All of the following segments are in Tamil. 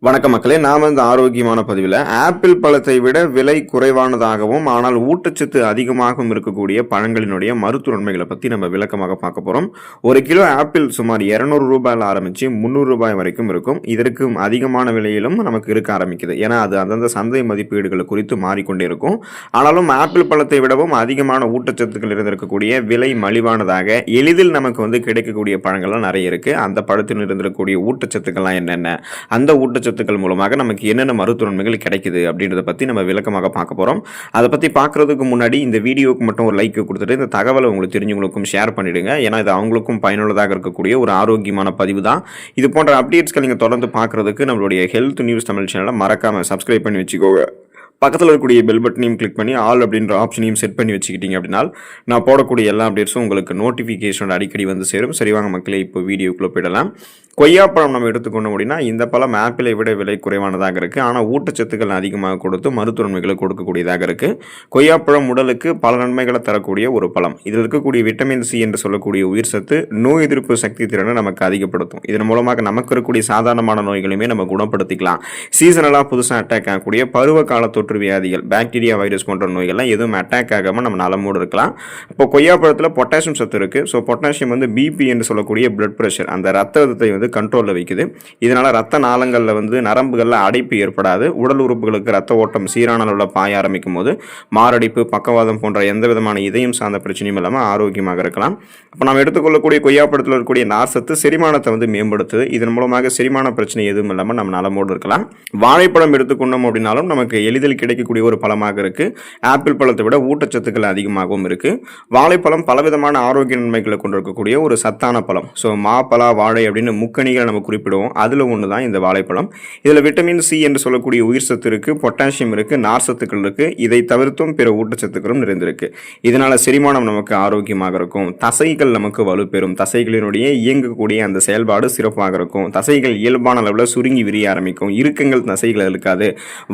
வணக்க மக்களே, நாம இந்த ஆரோக்கியமான பதிவில் ஆப்பிள் பழத்தை விட விலை குறைவானதாகவும் ஆனால் ஊட்டச்சத்து அதிகமாகவும் இருக்கக்கூடிய பழங்களினுடைய மருத்துவ நன்மைகளை பற்றி நம்ம விளக்கமாக பார்க்க போகிறோம். ஒரு கிலோ ஆப்பிள் சுமார் 200 ரூபாயில் ஆரம்பித்து 300 ரூபாய் வரைக்கும் இருக்கும். இதற்கு அதிகமான விலையிலும் நமக்கு இருக்க ஆரம்பிக்குது. ஏன்னா அது அந்தந்த சந்தை மதிப்பீடுகளை குறித்து மாறிக்கொண்டே இருக்கும். ஆனாலும் ஆப்பிள் பழத்தை விடவும் அதிகமான ஊட்டச்சத்துக்கள் இருந்திருக்கக்கூடிய விலை மலிவானதாக எளிதில் நமக்கு கிடைக்கக்கூடிய பழங்கள்லாம் நிறைய இருக்குது. அந்த பழத்தில் இருந்திருக்கக்கூடிய ஊட்டச்சத்துக்கள்லாம் என்னென்ன, அந்த ஊட்டச்சத்து மூலமாக நமக்கு என்னென்ன மருத்துவ நன்மைகள் கிடைக்குது அப்படின்றத பற்றி நம்ம விளக்கமாக பார்க்க போகிறோம். அதை பற்றி பார்க்குறதுக்கு முன்னாடி இந்த வீடியோவுக்கு மட்டும் ஒரு லைக் கொடுத்துட்டு இந்த தகவலை உங்களுக்கு தெரிஞ்சவங்களுக்கும் ஷேர் பண்ணிவிடுங்க. ஏன்னா இது அவங்களுக்கும் பயனுள்ளதாக இருக்கக்கூடிய ஒரு ஆரோக்கியமான பதிவு தான். இது போன்ற அப்டேட்ஸ்கள் நீங்கள் தொடர்ந்து பார்க்குறதுக்கு நம்மளுடைய ஹெல்த் நியூஸ் தமிழ் சேனலை மறக்காமல் சப்ஸ்கிரைப் பண்ணி வச்சுக்கோங்க. பக்கத்தில் இருக்கக்கூடிய பெல் பட்டனையும் கிளிக் பண்ணி ஆல் அப்படின்ற ஆப்ஷனையும் செட் பண்ணி வச்சுக்கிட்டீங்க அப்படின்னா நான் போடக்கூடிய எல்லா அப்டேட்ஸும் உங்களுக்கு நோட்டிஃபிகேஷன் அடிக்கடி வந்து சேரும். சரிவாங்க மக்களே, இப்போ வீடியோக்குள்ளே போயிடலாம். கொய்யாப்பழம் நம்ம எடுத்துக்கொண்டோம் அப்படின்னா இந்த பழம் ஆப்பிளை விட விலை குறைவானதாக இருக்குது. ஆனால் ஊட்டச்சத்துக்கள் அதிகமாக கொடுத்து மருத்துவ நன்மைகளை கொடுக்கக்கூடியதாக இருக்குது. கொய்யாப்பழம் உடலுக்கு பல நன்மைகளை தரக்கூடிய ஒரு பழம். இதில் இருக்கக்கூடிய விட்டமின் சி என்று சொல்லக்கூடிய உயிர் சத்து நோய் எதிர்ப்பு சக்தி திறனை நமக்கு அதிகப்படுத்தும். இதன் மூலமாக நமக்கு இருக்கக்கூடிய சாதாரணமான நோய்களையுமே நம்ம குணப்படுத்திக்கலாம். சீசனலாக புதுசாக அட்டாக் ஆகக்கூடிய பருவ கால தொற்று வியாதிகள், பாக்டீரியா, வைரஸ் போன்ற நோய்கள்லாம் எதுவும் அட்டாக் ஆகாமல் நம்ம நலமோடு இருக்கலாம். இப்போ கொய்யாப்பழத்தில் பொட்டாசியம் சத்து இருக்குது. ஸோ பொட்டாசியம் பிபி என்று சொல்லக்கூடிய பிளட் ப்ரெஷர், அந்த ரத்த அழுத்தத்தை கண்ட்ரோலில் வைக்குது. இதனால் ரத்த நாளங்களில் நரம்புகளில் அடைப்பு ஏற்படாது. உடல் உறுப்புகளுக்கு ரத்த ஓட்டம் சீரான அளவில் பாய ஆரம்பிக்கும் போது மாரடைப்பு, பக்கவாதம் போன்ற எந்த விதமான இதயம் சார்ந்த பிரச்சனையும் இல்லாமல் ஆரோக்கியமாக இருக்கலாம். இப்போ நாம் எடுத்துக்கொள்ளக்கூடிய கொய்யாப்பழத்தில் இருக்கக்கூடிய நார்சத்து செரிமானத்தை மேம்படுத்துது. இதன் மூலமாக செரிமான பிரச்சனை எதுவும் இல்லாமல் நம்ம நலமோடு இருக்கலாம். வாழைப்பழம் எடுத்துக்கொண்டோம் அப்படின்னாலும் நமக்கு எளிதில் கிடைக்கக்கூடிய ஒரு பழமாக இருக்குது. ஆப்பிள் பழத்தை விட ஊட்டச்சத்துக்கள் அதிகமாகவும் இருக்குது. வாழைப்பழம் பலவிதமான ஆரோக்கிய நன்மைகளை கொண்டிருக்கக்கூடிய ஒரு சத்தான பழம். ஸோ மாப்பழா, வாழை அப்படின்னு முக்கணிகளை நம்ம குறிப்பிடுவோம். அதில் ஒன்று தான் இந்த வாழைப்பழம். இதில் விட்டமின் சி என்று சொல்லக்கூடிய உயிர் சத்து இருக்குது, பொட்டாசியம் இருக்குது, நார்சத்துக்கள் இருக்குது. இதை தவிர்த்தும் பிற ஊட்டச்சத்துக்களும் நிறைந்திருக்கு. இதனால் செரிமானம் நமக்கு ஆரோக்கியமாக இருக்கும். தசைகள் நமக்கு வலுப்பெறும். தசைகளினுடைய இயங்கக்கூடிய அந்த செயல்பாடு சிறப்பாக இருக்கும். தசைகள் இயல்பான அளவில் சுருங்கி விரிய ஆரம்பிக்கும். இறுக்கங்கள் தசைகள் இருக்காது,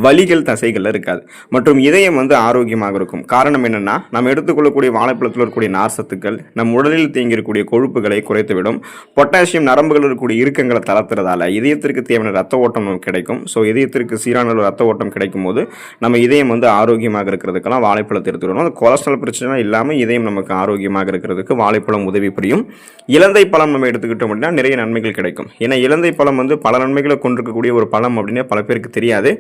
வலிகள் தசைகள் இருக்காது. மற்றும் இதயம் ஆரோக்கியமாக இருக்கும். காரணம் என்னன்னா, நம்ம எடுத்துக்கொள்ளக்கூடிய வாழைப்பழத்தில் இருக்கக்கூடிய நார்சத்துக்கள் நம் உடலில் தேங்கியிருக்கக்கூடிய கொழுப்புகளை குறைத்துவிடும். பொட்டாசியம் நரம்புகள் இருக்கக்கூடிய இறுக்கங்களை தளர்த்துறதால இதயத்திற்கு தேவையான ரத்த ஓட்டம் நமக்கு கிடைக்கும். ஸோ இதயத்திற்கு சீரான ரத்த ஓட்டம் கிடைக்கும் போது நம்ம இதயம் ஆரோக்கியமாக இருக்கிறதுக்கெல்லாம் வாழைப்பழத்தை எடுத்துக்கணும். அந்த கொலஸ்ட்ரால் பிரச்சனை இல்லாமல் இதயம் நமக்கு ஆரோக்கியமாக இருக்கிறதுக்கு வாழைப்பழம் உதவி புரியும். இலந்தை பழம் நம்ம எடுத்துக்கிட்டோம் அப்படின்னா நிறைய நன்மைகள் கிடைக்கும். ஏன்னா இலந்தை பழம் பல நன்மைகளை கொண்டிருக்கக்கூடிய ஒரு பழம் அப்படின்னு பல பேருக்கு தெரியாது.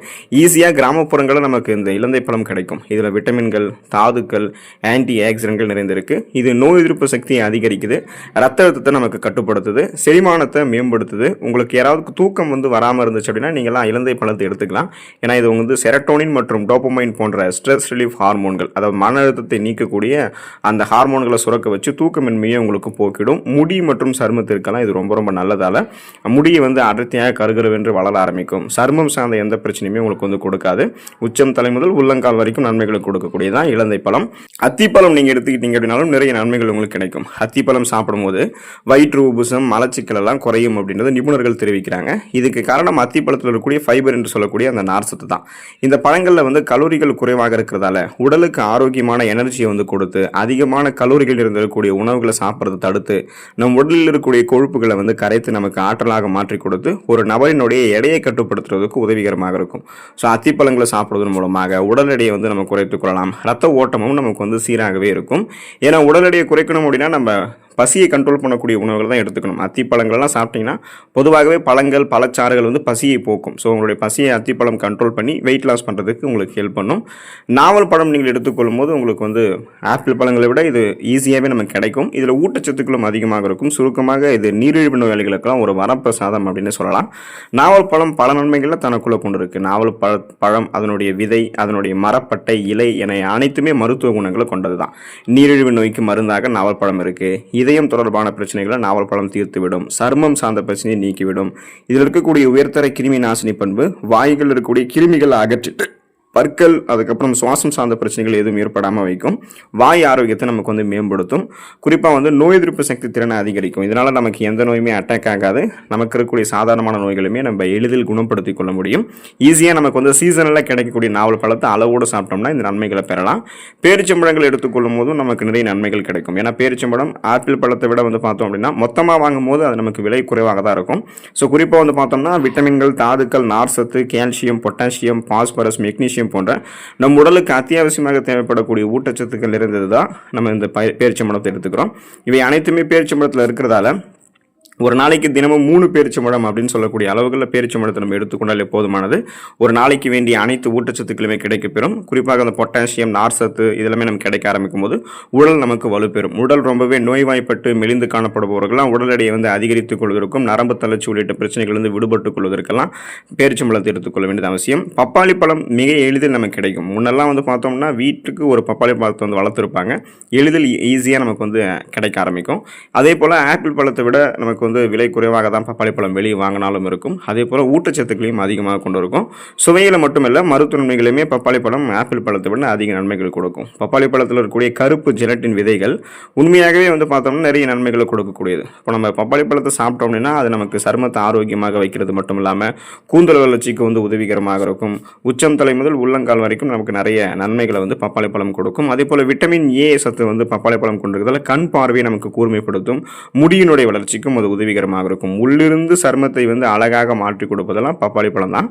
ஈஸியாக கிராமப்புறங்களில் நமக்கு இந்த இலந்தை பழம் கிடைக்கும். இதில் விட்டமின்கள், தாதுக்கள், ஆன்டி ஆக்சிடென்ட்கள் நிறைந்திருக்கு. இது நோய் எதிர்ப்பு சக்தியை அதிகரிக்குது, ரத்த அழுத்தத்தை நமக்கு கட்டுப்படுத்துது, செரிமானத்தை மேம்படுத்துது. உங்களுக்கு யாராவது தூக்கம் வராமல் இருந்துச்சு அப்படின்னா நீங்களாம் இலந்தை பழத்தை எடுத்துக்கலாம். ஏன்னா இது செரட்டோனின் மற்றும் டோபமைன் போன்ற ஸ்ட்ரெஸ் ரிலீஃப் ஹார்மோன்கள், அதாவது மன அழுத்தத்தை நீக்கக்கூடிய அந்த ஹார்மோன்களை சுரக்க வச்சு தூக்கமின்மையை உங்களுக்கு போக்கிடும். முடி மற்றும் சருமத்திற்கெல்லாம் இது ரொம்ப ரொம்ப நல்லதால முடியை அடர்த்தியாக கருகருவென்று வளர ஆரம்பிக்கும். சருமம் சார்ந்த எந்த பிரச்சனையுமே உங்களுக்கு கொடுக்காது. உச்சம் தலை முதல் உள்ளங்கால் வரைக்கும் நன்மைகளை கொடுக்கக்கூடியதான் இலந்தை பழம். அத்திப்பழம் நீங்கள் எடுத்துக்கிட்டீங்க அப்படின்னாலும் நிறைய நன்மைகள் உங்களுக்கு கிடைக்கும். அத்திப்பழம் சாப்பிடும்போது வயிற்று உபுசம், மலச்சிக்கல் எல்லாம் குறையும் அப்படின்றது நிபுணர்கள் தெரிவிக்கிறாங்க. இதுக்கு காரணம் அத்திப்பழத்தில் இருக்கக்கூடிய ஃபைபர் என்று சொல்லக்கூடிய அந்த நார்சத்து தான். இந்த பழங்களில் கலோரிகள் குறைவாக இருக்கிறதால உடலுக்கு ஆரோக்கியமான எனர்ஜியை கொடுத்து அதிகமான கலோரிகள் இருந்திருக்கக்கூடிய உணவுகளை சாப்பிட்றதை தடுத்து நம் உடலில் இருக்கக்கூடிய கொழுப்புகளை கரைத்து நமக்கு ஆற்றலாக மாற்றி கொடுத்து ஒரு நபரினுடைய எடையை கட்டுப்படுத்துறதுக்கு உதவிகரமாக இருக்கும். ஸோ அத்திப்பழங்களை சாப்பிடுவதன் மூலமாக உடல் எடையை நம்ம குறைத்துக் கொள்ளலாம். ரத்த ஓட்டமும் நமக்கு சீராகவே இருக்கும். ஏன்னா உடல் எடையை குறைக்கணும் அப்படின்னா நம்ம பசியை கண்ட்ரோல் பண்ணக்கூடிய உணவுகள் தான் எடுத்துக்கணும். அத்திப்பழங்கள்லாம் சாப்பிட்டீங்கன்னா பொதுவாகவே பழங்கள், பழச்சாறுகள் பசியை போக்கும். ஸோ உங்களுடைய பசியை அத்திப்பழம் கண்ட்ரோல் பண்ணி வெயிட் லாஸ் பண்ணுறதுக்கு உங்களுக்கு ஹெல்ப் பண்ணும். நாவல் பழம் நீங்கள் எடுத்துக்கொள்ளும் போது உங்களுக்கு ஆப்பிள் பழங்களை விட இது ஈஸியாகவே நமக்கு கிடைக்கும். இதில் ஊட்டச்சத்துக்களும் அதிகமாக இருக்கும். சுருக்கமாக இது நீரிழிவு நோயாளிகளுக்கெல்லாம் ஒரு வரப்பிரசாதம் அப்படின்னு சொல்லலாம். நாவல் பழம் பல நன்மைகளில் தனக்குள்ளே கொண்டு இருக்குது. நாவல் பழம், அதனுடைய விதை, அதனுடைய மரப்பட்டை, இலை என அனைத்துமே மருத்துவ குணங்களை கொண்டது தான். நீரிழிவு நோய்க்கு மருந்தாக நாவல் பழம் இருக்குது. இதயம் தொடர்பான பிரச்சனைகளை நாவல் பழம் தீர்த்துவிடும். சருமம் சார்ந்த பிரச்சனையை நீக்கிவிடும். இதில் இருக்கக்கூடிய உயர்தர கிருமி நாசினி பண்பு வாய்கள் இருக்கக்கூடிய கிருமிகளை அகற்றிட்டு பற்கள் அதுக்கப்புறம் சுவாசம் சார்ந்த பிரச்சனைகள் எதுவும் ஏற்படாமல் வைக்கும். வாய் ஆரோக்கியத்தை நமக்கு வந்து மேம்படுத்தும். குறிப்பாக வந்து நோய் எதிர்ப்பு சக்தி திறனை அதிகரிக்கும். இதனால் நமக்கு எந்த நோயுமே அட்டாக் ஆகாது. நமக்கு இருக்கக்கூடிய சாதாரணமான நோய்களுமே நம்ம எளிதில் குணப்படுத்திக் கொள்ள முடியும். ஈஸியாக நமக்கு வந்து சீசனில் கிடைக்கக்கூடிய நாவல் பழத்தை அளவோடு சாப்பிட்டோம்னா இந்த நன்மைகளை பெறலாம். பேரிச்சம்பழங்கள் எடுத்துக்கொள்ளும் போதும் நமக்கு நிறைய நன்மைகள் கிடைக்கும். ஏன்னா பேரிச்சம்பழம் ஆப்பிள் பழத்தை விட வந்து பார்த்தோம் அப்படின்னா மொத்தமாக வாங்கும் போது அது நமக்கு விலை குறைவாக தான் இருக்கும். ஸோ குறிப்பாக வந்து பார்த்தோம்னா விட்டமின்கள், தாதுக்கள், நார்சத்து, கால்சியம், பொட்டாசியம், பாஸ்பரஸ், மெக்னீசியம் போன்ற நம் உடலுக்கு அத்தியாவசியமாக தேவைப்படக்கூடிய ஊட்டச்சத்துக்கள் இருந்தது தான் நம்ம இந்த பேரிச்சம்பழத்தை எடுத்துக்கிறோம். இவை அனைத்துமே பேரிச்சம்பழத்தில் இருக்கிறதால ஒரு நாளைக்கு தினமும் 3 பேரிச்சம்பழம் அப்படின்னு சொல்லக்கூடிய அளவுகளில் பேரிச்சம்பழத்தை நம்ம எடுத்துக்கொண்டாலே போதுமானது. ஒரு நாளைக்கு வேண்டிய அனைத்து ஊட்டச்சத்துக்களுமே கிடைக்கப்பெறும். குறிப்பாக அந்த பொட்டாசியம், நார்சத்து இதெல்லாமே நமக்கு கிடைக்க ஆரம்பிக்கும் போது உடல் நமக்கு வலுப்பெறும். உடல் ரொம்பவே நோய்வாய்ப்பட்டு மெலிந்து காணப்படுபவர்கள்லாம் உடல் எடையை வந்து அதிகரித்துக் கொள்வதற்கும் நரம்பு தளர்ச்சி உள்ளிட்ட பிரச்சனைகள் வந்து விடுபட்டுக் கொள்வதற்கெல்லாம் பேரிச்சம்பழத்தை எடுத்துக்கொள்ள வேண்டியது அவசியம். பப்பாளி பழம் மிக எளிதில் நமக்கு கிடைக்கும். முன்னெல்லாம் வந்து பார்த்தோம்னா வீட்டுக்கு ஒரு பப்பாளி பழத்தை வந்து வளர்த்துருப்பாங்க. எளிதில் ஈஸியாக நமக்கு வந்து கிடைக்க ஆரம்பிக்கும். அதே போல் ஆப்பிள் பழத்தை விட நமக்கு வந்து விலை குறைவாக தான் பப்பாளி பழம் வெளியே வாங்கினாலும் இருக்கும். அதே போல் ஊட்டச்சத்துக்களையும் அதிகமாக கொண்டு இருக்கும். சுவையில் மட்டுமல்ல மருத்துவ நன்மைகளையுமே பப்பாளி பழம் ஆப்பிள் பழத்தை விட அதிக நன்மைகள் கொடுக்கும். பப்பாளி பழத்தில் இருக்கக்கூடிய கருப்பு ஜெலட்டின் விதைகள் உண்மையாகவே வந்து பார்த்தோம்னா நிறைய நன்மைகளை கொடுக்கக்கூடியது. இப்போ நம்ம பப்பாளி பழத்தை சாப்பிட்டோம் அப்படின்னா அது நமக்கு சருமத்தை ஆரோக்கியமாக வைக்கிறது மட்டும் இல்லாமல் கூந்தல் வளர்ச்சிக்கு வந்து உதவிகரமாக இருக்கும். உச்சம் தலை முதல் உள்ளங்கால் வரைக்கும் நமக்கு நிறைய நன்மைகளை வந்து பப்பாளி பழம் கொடுக்கும். அதே போல் விட்டமின் ஏ சத்து வந்து பப்பாளி பழம் கொண்டிருக்கிறதால கண் பார்வையை நமக்கு கூர்மைப்படுத்தும். முடியினுடைய வளர்ச்சிக்கும் அது உதவிகரமாக இருக்கும். உள்ளிருந்து சருமத்தை வந்து அழகாக மாற்றி கொடுப்பதெல்லாம் பப்பாளி பழம் தான்.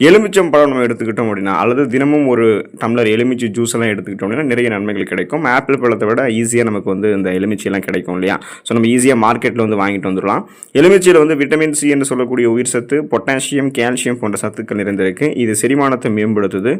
எலுமிச்சம் பழம் நம்ம எடுத்துக்கிட்டோம் அப்படின்னா அல்லது தினமும் ஒரு டம்ளர் எலுமிச்சை ஜூஸ் எல்லாம் எடுத்துக்கிட்டோம் அப்படின்னா நிறைய நன்மைகள் கிடைக்கும். ஆப்பிள் பழத்தை விட ஈஸியாக நமக்கு வந்து இந்த எலுமிச்சையெல்லாம் கிடைக்கும் இல்லையா? ஸோ நம்ம ஈஸியாக மார்க்கெட்டில் வந்து வாங்கிட்டு வந்துடலாம். எலுமிச்சையில் வந்து விட்டமின் சி என்று சொல்லக்கூடிய உயிர் சத்து, பொட்டாசியம், கால்சியம் போன்ற சத்துக்கள் நிறைந்திருக்கு. இது செரிமானத்தை மேம்படுத்துது,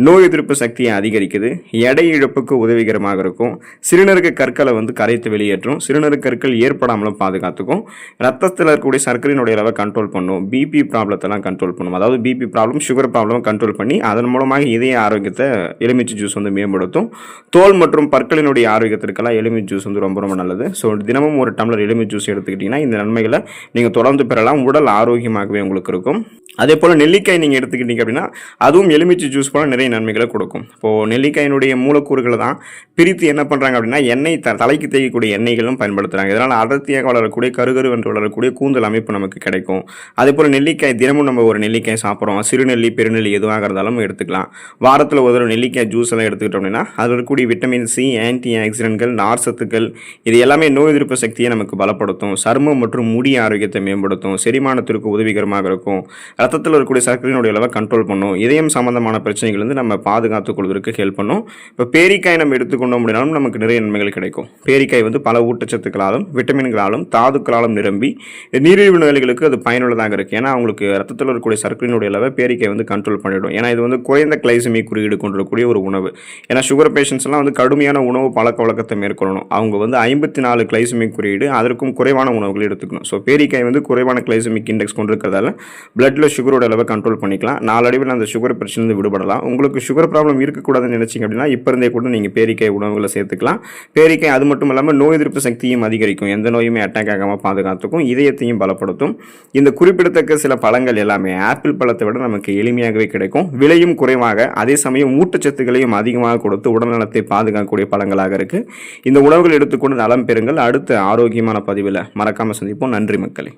நோய் எதிர்ப்பு சக்தியை அதிகரிக்குது, எடை இழப்புக்கு உதவிகரமாக இருக்கும், சிறுநீரக கற்களை வந்து கரைத்து வெளியேற்றும், சிறுநீரக கற்கள் ஏற்படாமலும் பாதுகாத்துக்கும், ரத்தத்தில் இருக்கக்கூடிய சர்க்கரையினுடைய அளவை கண்ட்ரோல் பண்ணும், பிபி ப்ராப்ளத்தெல்லாம் கண்ட்ரோல் பண்ணும். அதாவது BP problem, sugar problem control பண்ணி அதன் மூலமாக இதய ஆரோக்கியத்தை எலுமிச்சை ஜூஸ் வந்து மேம்படுத்தும். தோல் மற்றும் பற்களினுடைய ஆரோக்கியத்திற்கெல்லாம் எலுமிச்சை ஜூஸ் வந்து ரொம்ப ரொம்ப நல்லது. ஸோ தினமும் ஒரு டம்ளர் எலுமிச்சை ஜூஸ் எடுத்துக்கிட்டிங்கன்னா இந்த நன்மைகளை நீங்கள் தொடர்ந்து பெறலாம். உடல் ஆரோக்கியமாகவே உங்களுக்கு இருக்கும். அதே போல் நெல்லிக்காய் நீங்கள் எடுத்துக்கிட்டீங்க அப்படின்னா அதுவும் எலுமிச்சை ஜூஸ் போல நிறைய நன்மைகளை கொடுக்கும். இப்போது நெல்லிக்காயினுடைய மூலக்கூறுகளை தான் பிரித்து என்ன பண்ணுறாங்க அப்படின்னா எண்ணெய் தலைக்கு தேய்க்கக்கூடிய எண்ணெய்களும் பயன்படுத்துகிறாங்க. இதனால் அடர்த்தியாக வளரக்கூடிய கருகரு என்று வளரக்கூடிய கூந்தல் அமைப்பு நமக்கு கிடைக்கும். அதே போல் நெல்லிக்காய் தினமும் நம்ம ஒரு நெல்லிக்காய் சாப்பிட்றோம். சிறுநெல்லி, பெருநெல்லி எதுவாக இருந்தாலும் எடுத்துக்கலாம். வாரத்தில் ஒரு நெல்லிக்காய் ஜூஸ் எல்லாம் எடுத்துக்கிட்டோம் அப்படின்னா அதில் இருக்கக்கூடிய விட்டமின் சி, ஆன்டி ஆக்சிடென்ட்கள், நார் சத்துக்கள் இது எல்லாமே நோய் எதிர்ப்பு சக்தியை நமக்கு பலப்படுத்தும். சருமம் மற்றும் முடி ஆரோக்கியத்தை மேம்படுத்தும். செரிமானத்திற்கு உதவிகரமாக இருக்கும். ரத்தத்தில் இருக்கக்கூடிய சர்க்கரையினுடைய அளவை கண்ட்ரோல் பண்ணும். இதயம் சம்பந்தமான பிரச்சனைகள் வந்து நம்ம பாதுகாத்துக் கொள்வதற்கு ஹெல்ப் பண்ணும். இப்போ பேரிக்காய் நம்ம எடுத்துக்கொண்டோம் அப்படின்னாலும் நமக்கு நிறைய நன்மைகள் கிடைக்கும். பேரிக்காய் வந்து பல ஊட்டச்சத்துக்களாலும் விட்டமின்களாலும் தாதுக்களாலும் நிரம்பி நீரிழிவு நோயாளிகளுக்கு அது பயனுள்ளதாக இருக்குது. ஏன்னா அவங்களுக்கு ரத்தத்தில் இருக்கக்கூடிய சர்க்கரையினுடைய அளவை பேரிக்காய் வந்து கண்ட்ரோல் பண்ணிவிடும். ஏன்னா இது வந்து குறைந்த கிளைசமிக் குறியீடு கொண்டிருக்கக்கூடிய ஒரு உணவு. ஏன்னா சுகர் பேஷண்ட்ஸ்லாம் வந்து கடுமையான உணவு பழக்க வழக்கத்தை மேற்கொள்ளணும். அவங்க வந்து 54 கிளைசமிக் குறியீடு அதற்கும் குறைவான உணவுகள் எடுத்துக்கணும். ஸோ பேரிக்காய் வந்து குறைவான கிளைசமிக் இண்டெக்ஸ் கொண்டிருக்கிறதால பிளட்டில் சுகரோட அளவை கண்ட்ரோல் பண்ணிக்கலாம். நாளடைவில் அந்த சுகர் பிரச்சனை விடுபடலாம். உங்களுக்கு சுகர் ப்ராப்ளம் இருக்கக்கூடாதுன்னு நினைச்சிங்க அப்படின்னா இப்போ இருந்தே கூட நீங்கள் பேரிக்காய் உணவுகளை சேர்த்துக்கலாம். பேரிக்காய் அது மட்டும் இல்லாமல் நோய் எதிர்ப்பு சக்தியும் அதிகரிக்கும். எந்த நோயுமே அட்டாக் ஆகாமல் பாதுகாத்துக்கும், இதயத்தையும் பலப்படுத்தும். இந்த குறிப்பிடத்தக்க சில பழங்கள் எல்லாமே ஆப்பிள் பழத்தை விட நமக்கு எளிமையாகவே கிடைக்கும். விலையும் குறைவாக, அதே சமயம் ஊட்டச்சத்துக்களையும் அதிகமாக கொடுத்து உடல்நலத்தை பாதுகாக்கக்கூடிய பழங்களாக இருக்கு. இந்த உணவுகள் எடுத்துக்கொண்டு நலம் பெறுங்கள். அடுத்த ஆரோக்கியமான பதிவில் மறக்காம சந்திப்போம். நன்றி மக்களே.